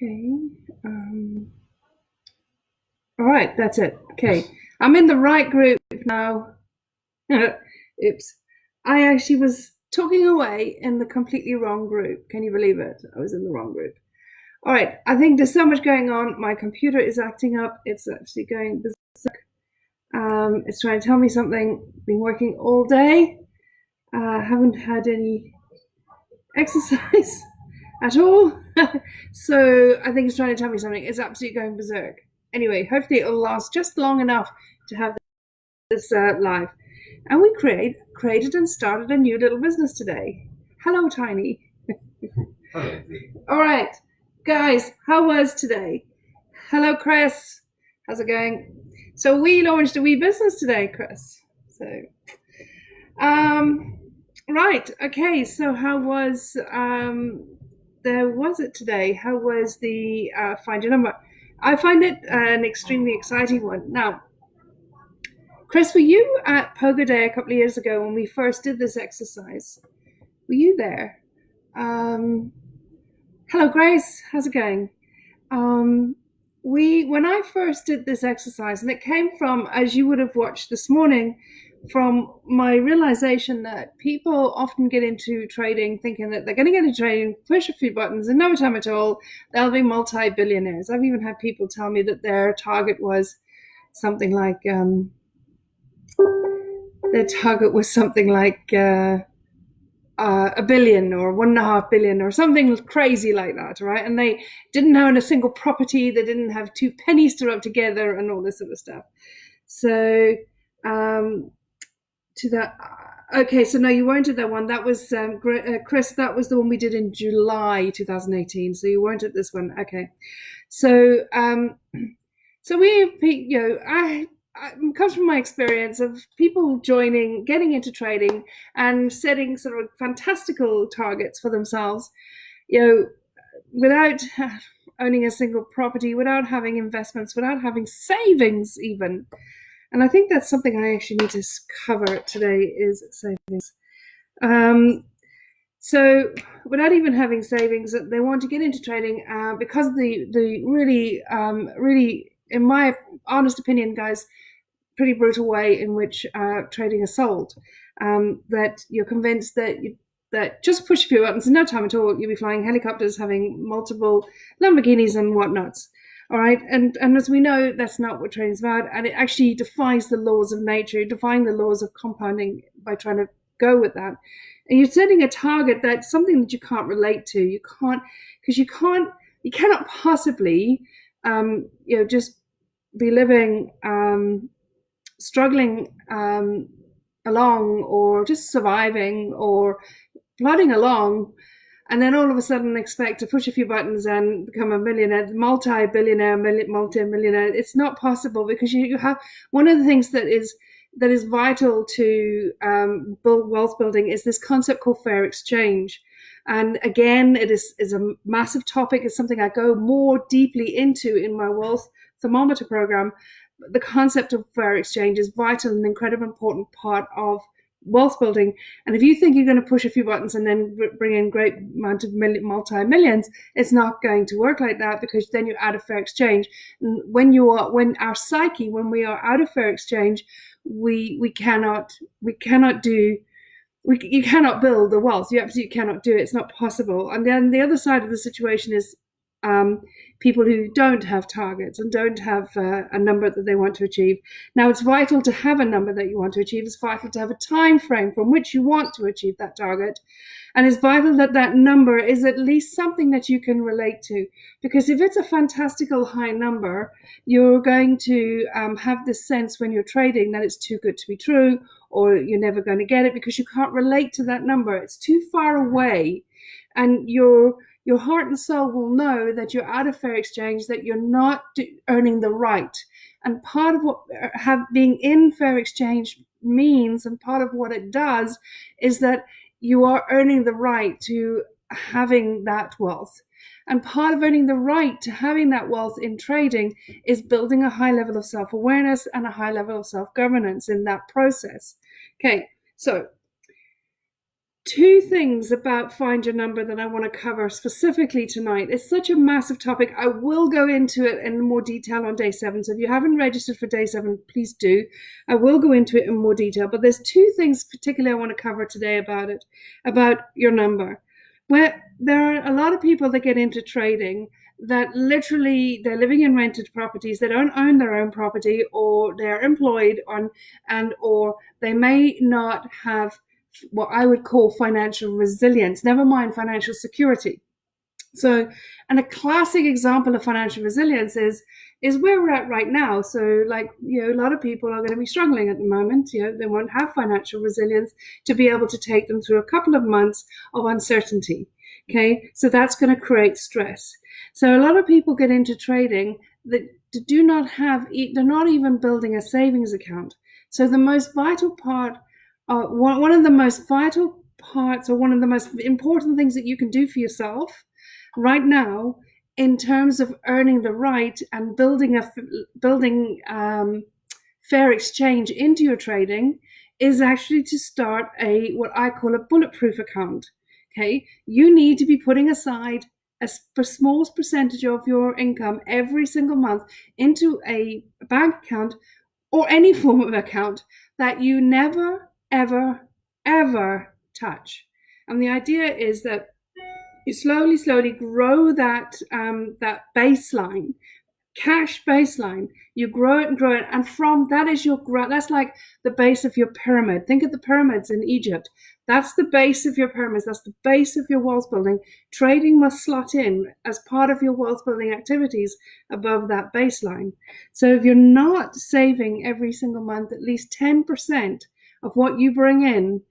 Okay. All right, that's it. Okay. I'm in the right group now. Oops. I actually was talking away in the completely wrong group. Can you believe it? I was in the wrong group. All right. I think there's so much going on. My computer is acting up. It's actually going berserk. It's trying to tell me something. Been working all day. Haven't had any exercise at all. So I think it's trying to tell me something. It's absolutely going berserk. Anyway, hopefully it'll last just long enough to have this live. And we created and started a new little business today. Hello, Tiny. All right, guys, how was today? Hello, Chris. How's it going? So we launched a wee business today, Chris. So, right, okay. So how was there was it today? How was the find your number? I find it an extremely exciting one. Now, Chris, were you at Pogo Day a couple of years ago when we first did this exercise? Were you there? Hello, Grace. How's it going? When I first did this exercise, and it came from, as you would have watched this morning, from my realization that people often get into trading thinking that they're going to get into trading, push a few buttons, and no time at all, they'll be multi-billionaires. I've even had people tell me that their target was something like a billion or 1.5 billion or something crazy like that, right? And they didn't own a single property, they didn't have two pennies to rub together, and all this sort of stuff. So to that, okay, so no, you weren't at that one. That was Chris. That was the one we did in July 2018. So you weren't at this one. Okay, so so we, it comes from my experience of people joining, getting into trading, and setting sort of fantastical targets for themselves, without owning a single property, without having investments, without having savings even. And I think that's something I actually need to cover today is savings. So without even having savings, they want to get into trading because of the really, in my honest opinion, guys, pretty brutal way in which trading is sold. That you're convinced that just push a few buttons in no time at all, you'll be flying helicopters, having multiple Lamborghinis and whatnots. All right, and as we know, that's not what trading is about, and it actually defies the laws of nature, defying the laws of compounding by trying to go with that. And you're setting a target that's something that you can't relate to. You can't, because you cannot possibly, just be living, struggling along, or just surviving, or plodding along, and then all of a sudden expect to push a few buttons and become a millionaire, multi-billionaire, multi-millionaire. It's not possible, because you have one of the things that is vital to wealth building is this concept called fair exchange. And again, it is a massive topic. It's something I go more deeply into in my wealth thermometer program. The concept of fair exchange is vital and an incredibly important part of wealth building. And if you think you're going to push a few buttons and then bring in great amount of multi-millions, it's not going to work like that, because then you're out of fair exchange. And when we are out of fair exchange, you cannot build the wealth. You absolutely cannot do it. It's not possible. And then the other side of the situation is people who don't have targets and don't have a number that they want to achieve. Now, it's vital to have a number that you want to achieve. It's vital to have a time frame from which you want to achieve that target. And it's vital that that number is at least something that you can relate to. Because if it's a fantastical high number, you're going to have this sense when you're trading that it's too good to be true, or you're never going to get it because you can't relate to that number. It's too far away. And your heart and soul will know that you're out of fair exchange, that you're not earning the right. And part of what being in fair exchange means, and part of what it does, is that you are earning the right to having that wealth. And part of earning the right to having that wealth in trading is building a high level of self-awareness and a high level of self-governance in that process. Okay, so two things about Find Your Number that I want to cover specifically tonight. It's such a massive topic. I will go into it in more detail on day 7. So if you haven't registered for day 7, please do. I will go into it in more detail. But there's two things particularly I want to cover today about it, about your number. Where there are a lot of people that get into trading that literally they're living in rented properties. They don't own their own property, or they're employed on, and or they may not have what I would call financial resilience, never mind financial security. So, and a classic example of financial resilience is where we're at right now. So, like, a lot of people are going to be struggling at the moment. They won't have financial resilience to be able to take them through a couple of months of uncertainty. Okay, so that's going to create stress. So a lot of people get into trading that do not have, they're not even building a savings account. So the most vital part, one of the most vital parts, or one of the most important things that you can do for yourself right now, in terms of earning the right and building fair exchange into your trading, is actually to start what I call a bulletproof account. Okay, you need to be putting aside a small percentage of your income every single month into a bank account or any form of account that you never, ever, ever touch. And the idea is that you slowly grow that baseline, cash baseline. You grow it, and from that is that's like the base of your pyramid. Think of the pyramids in Egypt. That's the base of your pyramids. That's the base of your wealth building. Trading must slot in as part of your wealth building activities above that baseline. So if you're not saving every single month at least 10% of what you bring in,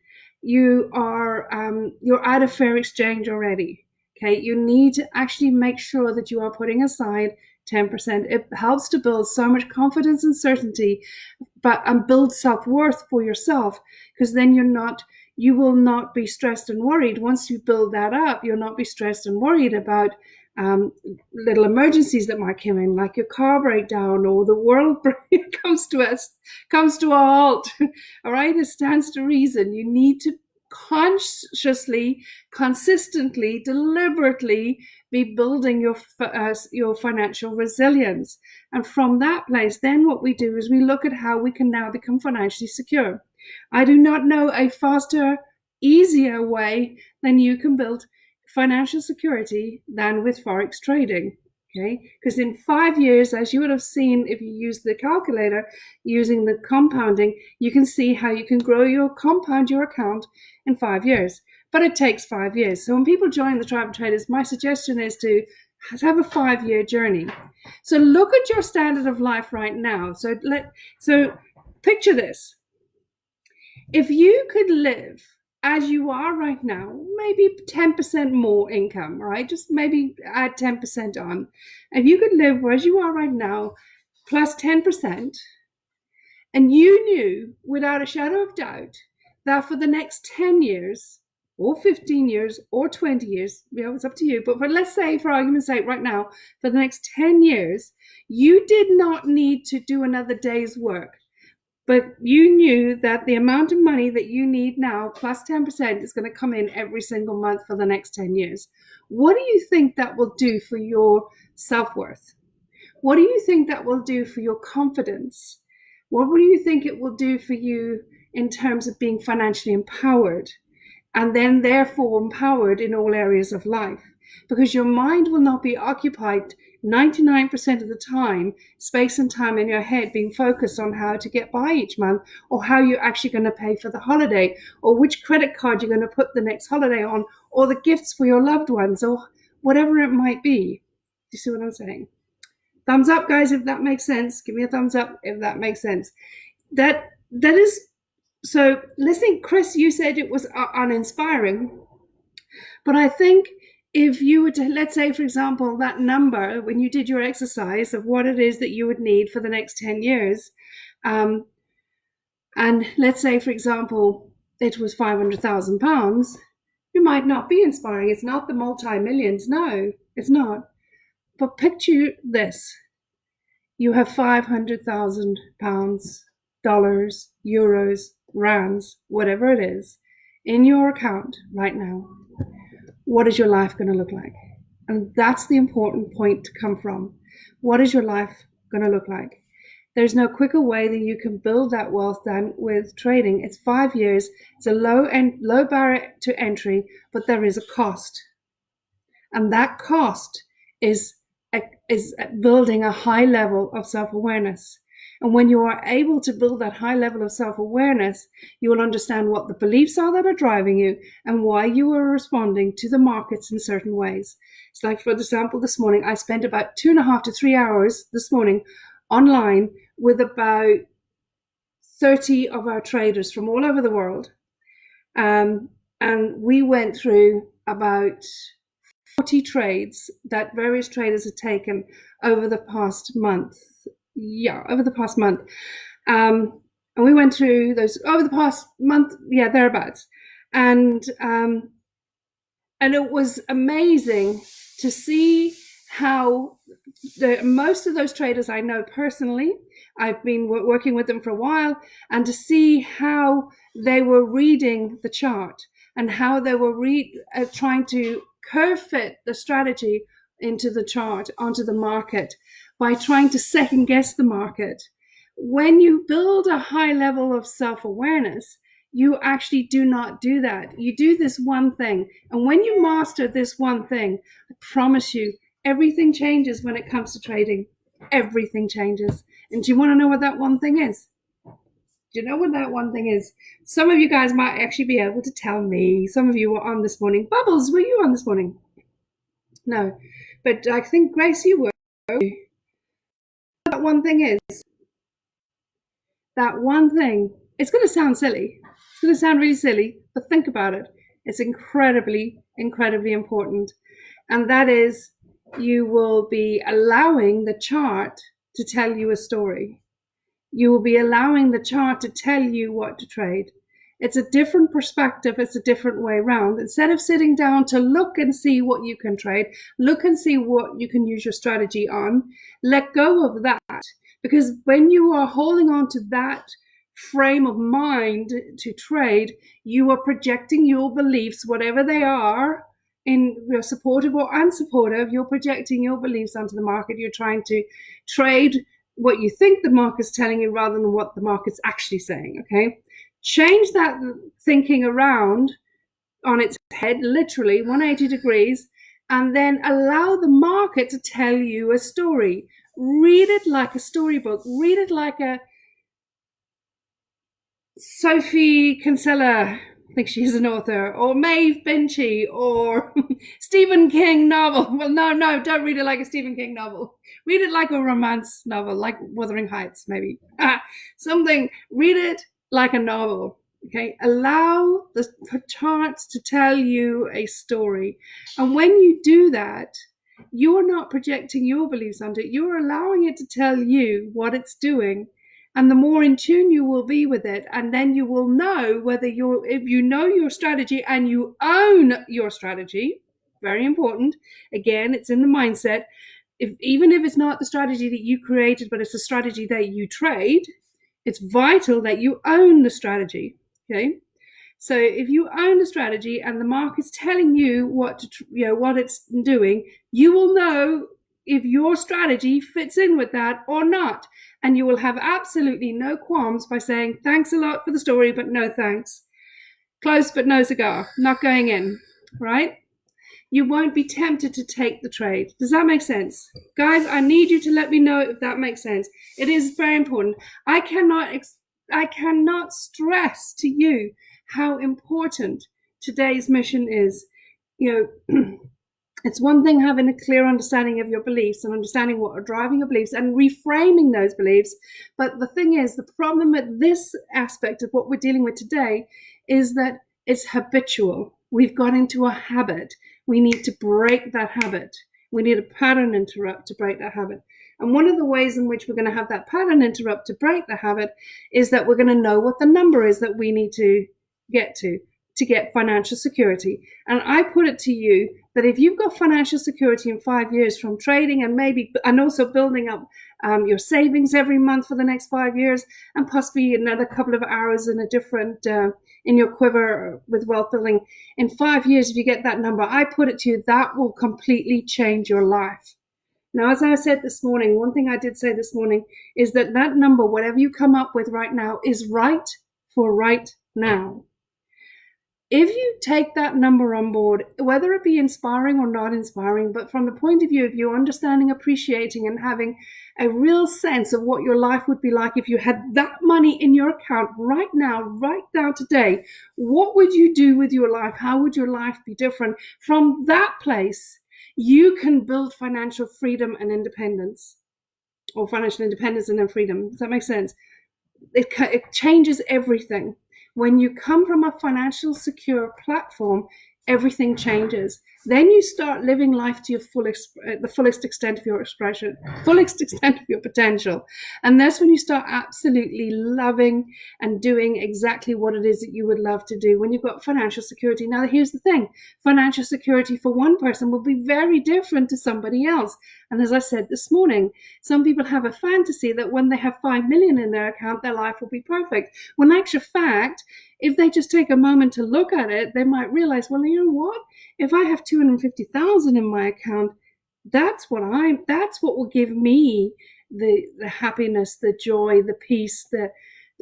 you're out of fair exchange already. Okay, you need to actually make sure that you are putting aside 10%. It helps to build so much confidence and certainty, and build self-worth for yourself, because then you will not be stressed and worried. Once you build that up, you'll not be stressed and worried about little emergencies that might come in, like your car breakdown, or the world comes to a halt. All right, it stands to reason. You need to consciously, consistently, deliberately be building your financial resilience. And from that place, then what we do is we look at how we can now become financially secure. I do not know a faster, easier way than you can build financial security than with Forex trading. Okay, because in 5 years, as you would have seen if you use the calculator using the compounding, you can see how you can compound your account in 5 years. But it takes 5 years. So when people join the Tribe of Traders, my suggestion is to have a 5-year journey. So look at your standard of life right now. So picture this. If you could live as you are right now, maybe 10% more income, right? Just maybe add 10% on. If you could live as you are right now, plus 10%, and you knew without a shadow of doubt that for the next 10 years, or 15 years, or 20 years, it's up to you, but let's say, for argument's sake, right now, for the next 10 years, you did not need to do another day's work. But you knew that the amount of money that you need now, plus 10%, is going to come in every single month for the next 10 years. What do you think that will do for your self-worth? What do you think that will do for your confidence? What do you think it will do for you in terms of being financially empowered, and then therefore empowered in all areas of life? Because your mind will not be occupied 99% of the time, space and time in your head being focused on how to get by each month, or how you're actually going to pay for the holiday, or which credit card you're going to put the next holiday on, or the gifts for your loved ones, or whatever it might be. Do you see what I'm saying? Thumbs up, guys, if that makes sense. Give me a thumbs up if that makes sense. That is, so listening, Chris, you said it was uninspiring, but I think if you were to, let's say, for example, that number, when you did your exercise of what it is that you would need for the next 10 years, and let's say, for example, it was £500,000, you might not be inspiring. It's not the multi-millions. No, it's not. But picture this. You have £500,000, dollars, euros, rands, whatever it is, in your account right now, what is your life going to look like? And that's the important point to come from. What is your life going to look like? There's no quicker way that you can build that wealth than with trading. It's 5 years. It's a low barrier to entry, but there is a cost. And that cost is building a high level of self-awareness. And when you are able to build that high level of self-awareness, you will understand what the beliefs are that are driving you and why you are responding to the markets in certain ways. It's like, for example, this morning, I spent about 2.5 to 3 hours this morning online with about 30 of our traders from all over the world. And we went through about 40 trades that various traders had taken over the past month. And we went through those over the past month, thereabouts. And it was amazing to see how most of those traders I know personally. I've been working with them for a while, and to see how they were reading the chart and how they were trying to curve fit the strategy into the chart, onto the market, by trying to second guess the market. When you build a high level of self-awareness, you actually do not do that. You do this one thing. And when you master this one thing, I promise you, everything changes when it comes to trading. Everything changes. And do you want to know what that one thing is? Do you know what that one thing is? Some of you guys might actually be able to tell me. Some of you were on this morning. Bubbles, were you on this morning? No. But I think, Grace, you were. That one thing is. That one thing. It's going to sound silly. It's going to sound really silly, but think about it. It's incredibly, incredibly important. And that is, you will be allowing the chart to tell you a story. You will be allowing the chart to tell you what to trade. It's a different perspective. It's a different way around. Instead of sitting down to look and see what you can trade, look and see what you can use your strategy on, let go of that. Because when you are holding on to that frame of mind to trade, you are projecting your beliefs, whatever they are, in supportive or unsupportive. You're projecting your beliefs onto the market. You're trying to trade what you think the market's telling you rather than what the market's actually saying. Okay, change that thinking around on its head, literally 180 degrees, and then allow the market to tell you a story. Read it like a storybook. Read it like a Sophie Kinsella, I think she's an author, or Maeve Binchy, or Stephen King novel. Well, no, don't read it like a Stephen King novel. Read it like a romance novel, like Wuthering Heights, maybe. Something, read it like a novel, okay? Allow the charts to tell you a story. And when you do that, you're not projecting your beliefs onto it. You're allowing it to tell you what it's doing. And the more in tune you will be with it, and then you will know whether if you know your strategy and you own your strategy, very important. Again, it's in the mindset. Even if it's not the strategy that you created, but it's the strategy that you trade, it's vital that you own the strategy. Okay. So if you own the strategy and the market's telling you what it's doing, you will know if your strategy fits in with that or not. And you will have absolutely no qualms by saying, thanks a lot for the story, but no thanks. Close, but no cigar. Not going in, right? You won't be tempted to take the trade. Does that make sense? Guys, I need you to let me know if that makes sense. It is very important. I cannot stress to you how important today's mission is. It's one thing having a clear understanding of your beliefs and understanding what are driving your beliefs and reframing those beliefs. But the thing is, the problem with this aspect of what we're dealing with today is that it's habitual. We've got into a habit. We need to break that habit. We need a pattern interrupt to break that habit. And one of the ways in which we're going to have that pattern interrupt to break the habit is that we're going to know what the number is that we need to get financial security. And I put it to you that if you've got financial security in 5 years from trading and also building up your savings every month for the next 5 years, and possibly another couple of hours in a different in your quiver with wealth building. In 5 years, if you get that number, I put it to you, that will completely change your life. Now, as I said this morning, one thing I did say this morning is that number, whatever you come up with right now, is right for right now. If you take that number on board, whether it be inspiring or not inspiring, but from the point of view of you understanding, appreciating, and having a real sense of what your life would be like if you had that money in your account right now today, what would you do with your life? How would your life be different? From that place, you can build financial freedom and independence, or financial independence and then freedom. Does that make sense? It changes everything. When you come from a financial secure platform, everything changes. Then you start living life to your the fullest extent of your expression, fullest extent of your potential. And that's when you start absolutely loving and doing exactly what it is that you would love to do when you've got financial security. Now, here's the thing. Financial security for one person will be very different to somebody else. And as I said this morning, some people have a fantasy that when they have 5 million in their account, their life will be perfect. When in actual fact, if they just take a moment to look at it, they might realize, well, you know what? If I have 250,000 in my account, that's what will give me the happiness, the joy, the peace, the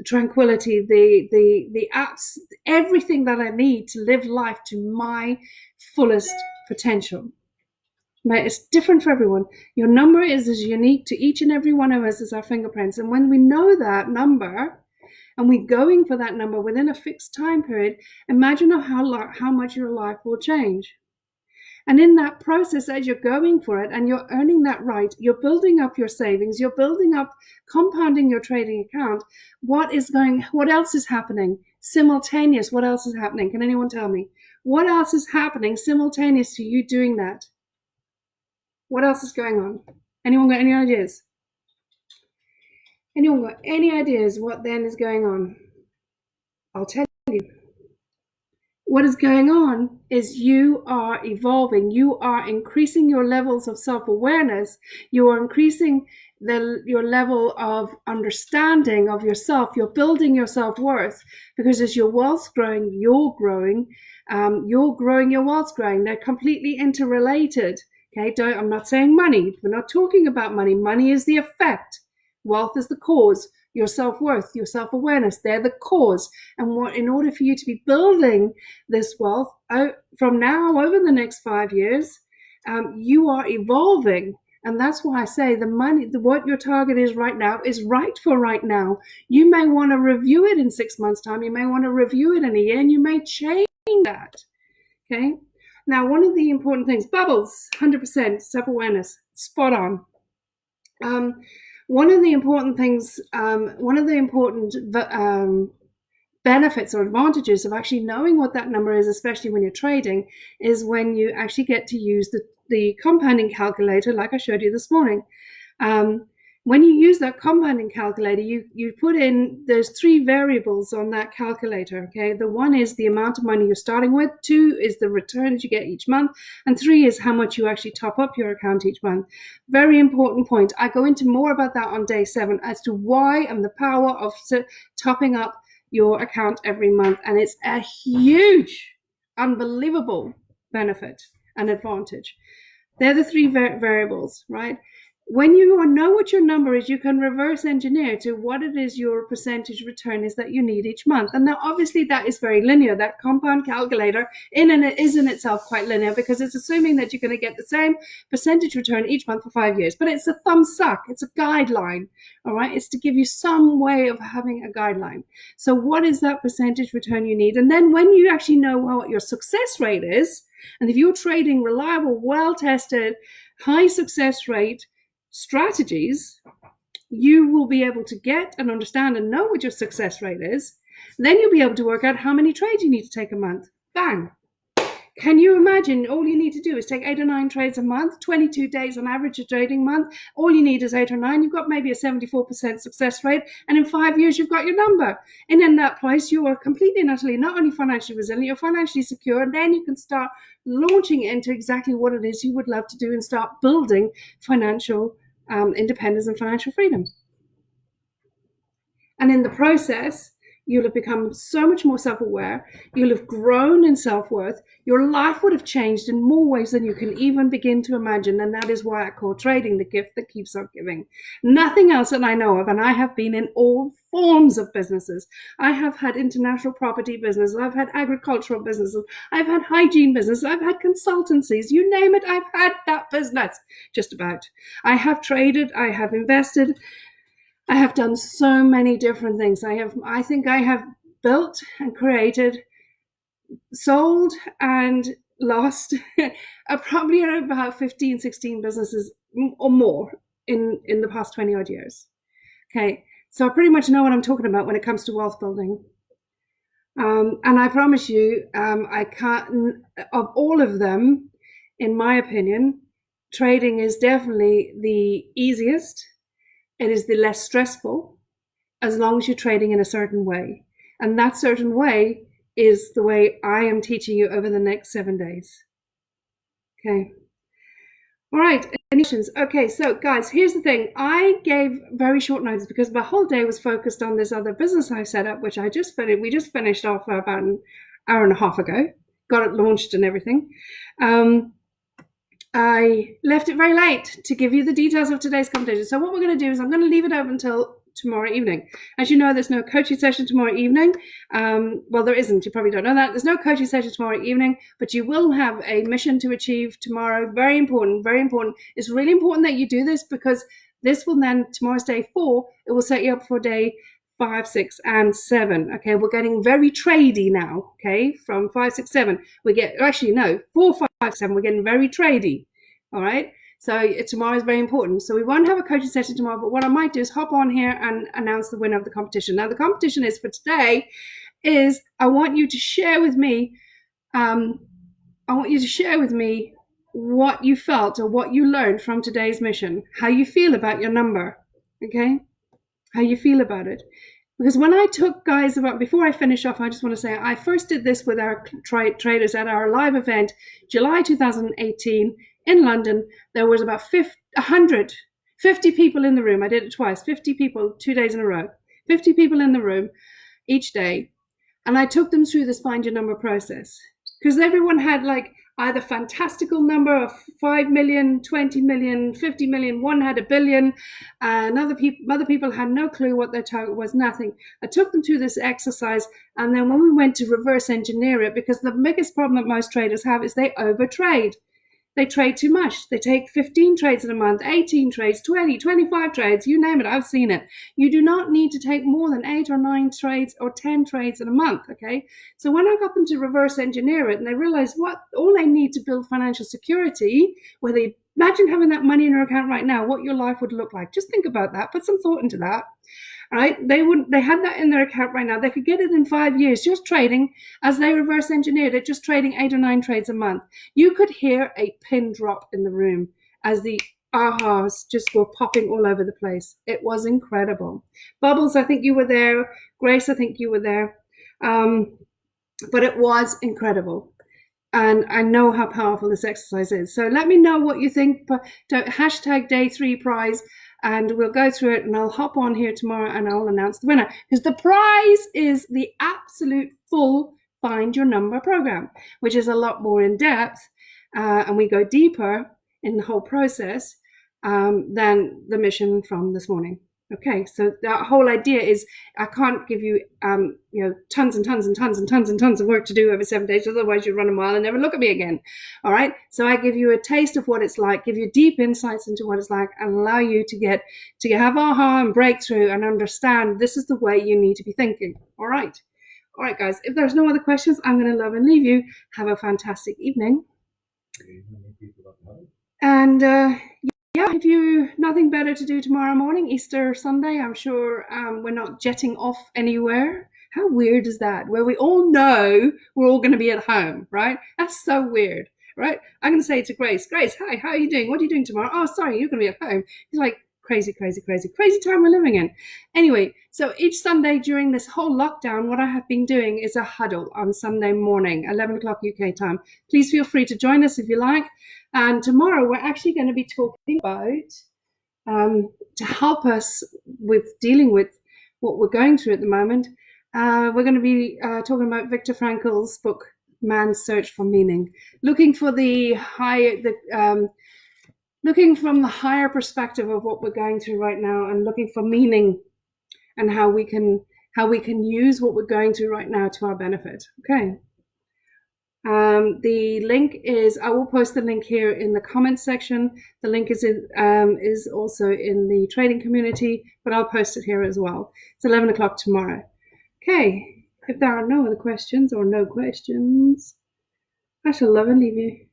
tranquility, the apps, everything that I need to live life to my fullest potential. It's different for everyone. Your number is as unique to each and every one of us as our fingerprints. And when we know that number, and we're going for that number within a fixed time period, imagine how much your life will change. And in that process, as you're going for it and you're earning that right, you're building up your savings, you're building up, compounding your trading account. What else is happening? Simultaneous, what else is happening? Can anyone tell me? What else is happening simultaneous to you doing that? What else is going on? Anyone got any ideas? Anyone got any ideas what then is going on? I'll tell you. What is going on is you are evolving. You are increasing your levels of self-awareness. You are increasing your level of understanding of yourself. You're building your self-worth, because as your wealth's growing, you're growing. You're growing, your wealth's growing. They're completely interrelated. Okay, I'm not saying money. We're not talking about money. Money is the effect. Wealth is the cause. Your self-worth, your self-awareness, they're the cause. And in order for you to be building this wealth from now over the next 5 years, you are evolving. And that's why I say what your target is right now is right for right now. You may want to review it in 6 months' time. You may want to review it in a year, and you may change that. Okay. Now, one of the important things, bubbles, 100% self-awareness, spot on. One of the important things, benefits or advantages of actually knowing what that number is, especially when you're trading, is when you actually get to use the compounding calculator, like I showed you this morning. When you use that compounding calculator, you put in, there's 3 variables on that calculator, okay? The 1 is the amount of money you're starting with, 2 is the returns you get each month, and 3 is how much you actually top up your account each month. Very important point. I go into more about that on day 7 as to why and the power of topping up your account every month. And it's a huge, unbelievable benefit and advantage. They're the 3 variables, right? When you know what your number is, you can reverse engineer to what it is your percentage return is that you need each month. And now, obviously, that is very linear. That compound calculator is in itself quite linear, because it's assuming that you're going to get the same percentage return each month for 5 years. But it's a thumb suck. It's a guideline. All right. It's to give you some way of having a guideline. So what is that percentage return you need? And then when you actually know what your success rate is, and if you're trading reliable, well-tested, high success rate strategies, you will be able to get and understand and know what your success rate is. Then you'll be able to work out how many trades you need to take a month. Bang. Can you imagine all you need to do is take 8 or 9 trades a month, 22 days on average a trading month. All you need is 8 or 9. You've got maybe a 74% success rate. And in 5 years, you've got your number. And in that place, you are completely and utterly not only financially resilient, you're financially secure. And then you can start launching into exactly what it is you would love to do and start building financial independence and financial freedom. And in the process, you'll have become so much more self-aware. You'll have grown in self-worth. Your life would have changed in more ways than you can even begin to imagine. And that is why I call trading the gift that keeps on giving. Nothing else that I know of. And I have been in all forms of businesses. I have had international property businesses. I've had agricultural businesses. I've had hygiene businesses. I've had consultancies. You name it, I've had that business. Just about. I have traded. I have invested. I have done so many different things. I think I have built and created, sold and lost probably about 15, 16 businesses or more in the past 20 odd years. Okay. So I pretty much know what I'm talking about when it comes to wealth building. And I promise you, I can't, of all of them, in my opinion, trading is definitely the easiest. It is the less stressful, as long as you're trading in a certain way. And that certain way is the way I am teaching you over the next 7 days. Okay. All right. Any questions? Okay. So guys, here's the thing. I gave very short notice because my whole day was focused on this other business I've set up, which we just finished off about an hour and a half ago, got it launched and everything. I left it very late to give you the details of today's competition. So what we're going to do is I'm going to leave it open until tomorrow evening. As you know, there's no coaching session tomorrow evening. Well, there isn't. You probably don't know that. There's no coaching session tomorrow evening, but you will have a mission to achieve tomorrow. Very important, very important. It's really important that you do this because this will then, tomorrow's day 4, it will set you up for day 5, 6, and 7. Okay, we're getting very tradey now. Okay, from 5, 6, 7, we get, actually no, 4, 5, 7, we're getting very tradey. All right, so tomorrow is very important. So we won't have a coaching session tomorrow, but what I might do is hop on here and announce the winner of the competition. Now the competition is for today is I want you to share with me what you felt or what you learned from today's mission, how you feel about your number. Okay, how you feel about it. Because when I took guys about, before I finish off, I just want to say I first did this with our traders at our live event, July 2018 in London. There was about 50 people in the room. I did it twice, 50 people, 2 days in a row, 50 people in the room each day. And I took them through this find your number process because everyone had like either fantastical number of 5 million, 20 million, 50 million. One had 1 billion, and other people had no clue what their target was, nothing. I took them through this exercise, and then when we went to reverse engineer it, because the biggest problem that most traders have is they overtrade. They trade too much. They take 15 trades in a month, 18 trades, 20, 25 trades, you name it, I've seen it. You do not need to take more than 8 or 9 trades or 10 trades in a month, okay? So when I got them to reverse engineer it and they realized what all they need to build financial security, where they imagine having that money in your account right now, what your life would look like. Just think about that, put some thought into that. Right? They had that in their account right now. They could get it in 5 years just trading as they reverse engineered it, just trading 8 or 9 trades a month. You could hear a pin drop in the room as the ahas just were popping all over the place. It was incredible. Bubbles, I think you were there. Grace, I think you were there. But it was incredible. And I know how powerful this exercise is. So let me know what you think. Hashtag day 3 prize. And we'll go through it, and I'll hop on here tomorrow and I'll announce the winner. Because the prize is the absolute full Find Your Number program, which is a lot more in depth, and we go deeper in the whole process than the mission from this morning. Okay, so that whole idea is I can't give you, tons and tons and tons and tons and tons of work to do over 7 days. Otherwise, you'd run a mile and never look at me again. All right. So I give you a taste of what it's like, give you deep insights into what it's like, and allow you to have aha and breakthrough and understand this is the way you need to be thinking. All right. All right, guys. If there's no other questions, I'm going to love and leave you. Have a fantastic evening. And yeah, if you nothing better to do tomorrow morning, Easter Sunday, I'm sure we're not jetting off anywhere. How weird is that? Where we all know we're all going to be at home, right? That's so weird, right? I'm going to say to Grace, hi, how are you doing? What are you doing tomorrow? Oh, sorry, you're going to be at home. He's like, crazy time we're living in. Anyway, so each Sunday during this whole lockdown, what I have been doing is a huddle on Sunday morning, 11 o'clock UK time. Please feel free to join us if you like. And tomorrow we're actually going to be talking about to help us with dealing with what we're going through at the moment. We're going to be talking about Viktor Frankl's book, Man's Search for Meaning, looking from the higher perspective of what we're going through right now, and looking for meaning and how we can use what we're going through right now to our benefit. Okay. The link is, I will post the link here in the comments section. The link is also in the trading community, but I'll post it here as well. It's 11 o'clock tomorrow. Okay, if there are no other questions or no questions, I shall love and leave you.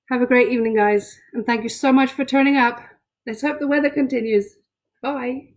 Have a great evening, guys, and thank you so much for turning up. Let's hope the weather continues. Bye.